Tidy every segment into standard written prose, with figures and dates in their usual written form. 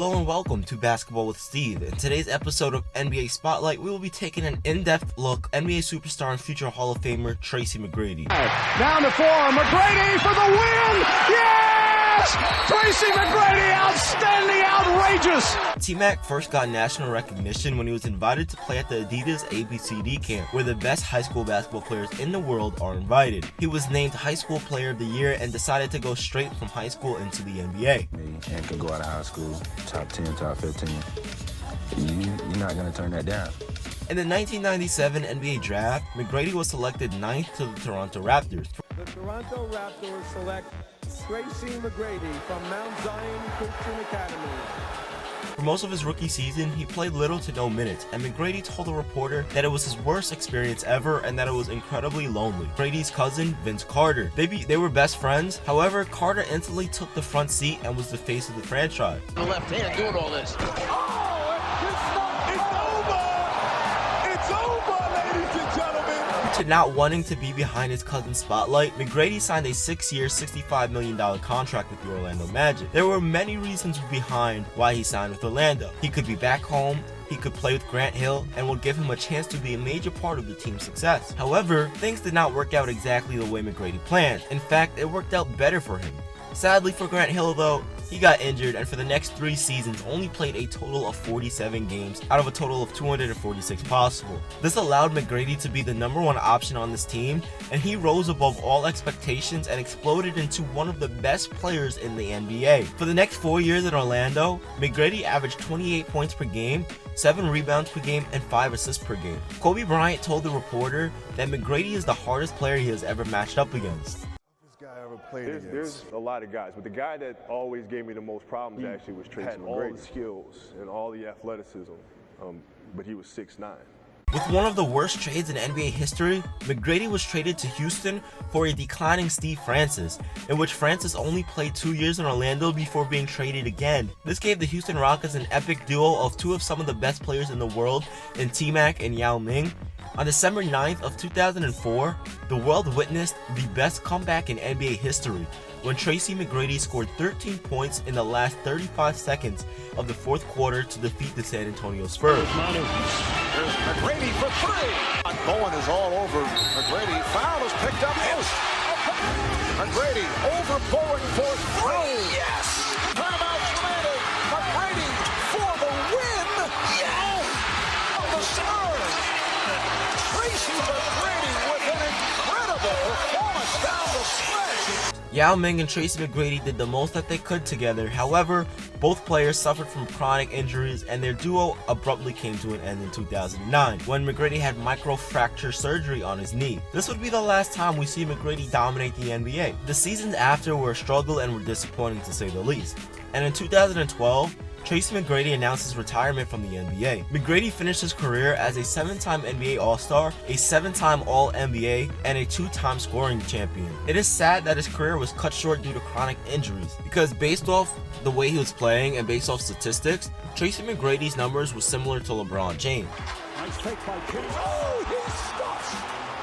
Hello and welcome to Basketball with Steve. In today's episode of NBA Spotlight, we will be taking an in-depth look at NBA superstar and future Hall of Famer Tracy McGrady. Down the floor, McGrady for the win! Yes! Tracy McGrady, outstanding, outrageous! T-Mac first got national recognition when he was invited to play at the Adidas ABCD camp, where the best high school basketball players in the world are invited. He was named High School Player of the Year and decided to go straight from high school into the NBA. And could go out of high school, top 10, top 15. You're not going to turn that down. In the 1997 NBA Draft, McGrady was selected 9th to the Toronto Raptors. The Toronto Raptors select Tracy McGrady from Mount Zion Christian Academy. For most of his rookie season, he played little to no minutes, and McGrady told a reporter that it was his worst experience ever and that it was incredibly lonely. McGrady's cousin, Vince Carter. They were best friends. However, Carter instantly took the front seat and was the face of the franchise. The left hand doing all this. To not wanting to be behind his cousin's spotlight, McGrady signed a 6-year, $65 million contract with the Orlando Magic. There were many reasons behind why he signed with Orlando. He could be back home, he could play with Grant Hill, and would give him a chance to be a major part of the team's success. However, things did not work out exactly the way McGrady planned. In fact, it worked out better for him. Sadly for Grant Hill though, he got injured and for the next 3 seasons only played a total of 47 games out of a total of 246 possible. This allowed McGrady to be the #1 option on this team, and he rose above all expectations and exploded into one of the best players in the NBA. For the next 4 years in Orlando, McGrady averaged 28 points per game, 7 rebounds per game, and 5 assists per game. Kobe Bryant told the reporter that McGrady is the hardest player he has ever matched up against. There's a lot of guys, but the guy that always gave me the most problems actually was Tracy McGrady. All the skills and all the athleticism, but he was 6'9". With one of the worst trades in NBA history, McGrady was traded to Houston for a declining Steve Francis, in which Francis only played 2 years in Orlando before being traded again. This gave the Houston Rockets an epic duo of 2 of some of the best players in the world in T-Mac and Yao Ming. On December 9th of 2004, the world witnessed the best comeback in NBA history when Tracy McGrady scored 13 points in the last 35 seconds of the 4th quarter to defeat the San Antonio Spurs. There's McGrady for 3. Bowen is all over McGrady. Foul is picked up. McGrady over Bowen for 3. Yes! Timeout demanded. McGrady for the win. Yes! The Spurs. Tracy McGrady with an incredible performance down the stretch. Yao Ming and Tracy McGrady did the most that they could together. However, both players suffered from chronic injuries and their duo abruptly came to an end in 2009 when McGrady had microfracture surgery on his knee. This would be the last time we see McGrady dominate the NBA. The seasons after were a struggle and were disappointing to say the least. And in 2012, Tracy McGrady announced his retirement from the NBA. McGrady finished his career as a 7-time NBA All-Star, a 7-time All-NBA, and a 2-time scoring champion. It is sad that his career was cut short due to chronic injuries, because based off the way he was playing and based off statistics, Tracy McGrady's numbers were similar to LeBron James. Nice take by James. Oh, he stops!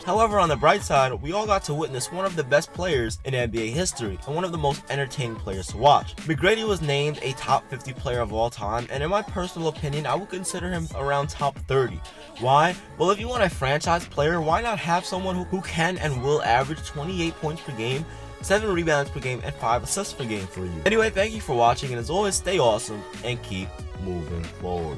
However, on the bright side, we all got to witness one of the best players in NBA history and one of the most entertaining players to watch. McGrady was named a top 50 player of all time, and in my personal opinion, I would consider him around top 30. Why? Well, if you want a franchise player, why not have someone who can and will average 28 points per game, 7 rebounds per game, and 5 assists per game for you? Anyway, thank you for watching, and as always, stay awesome and keep moving forward.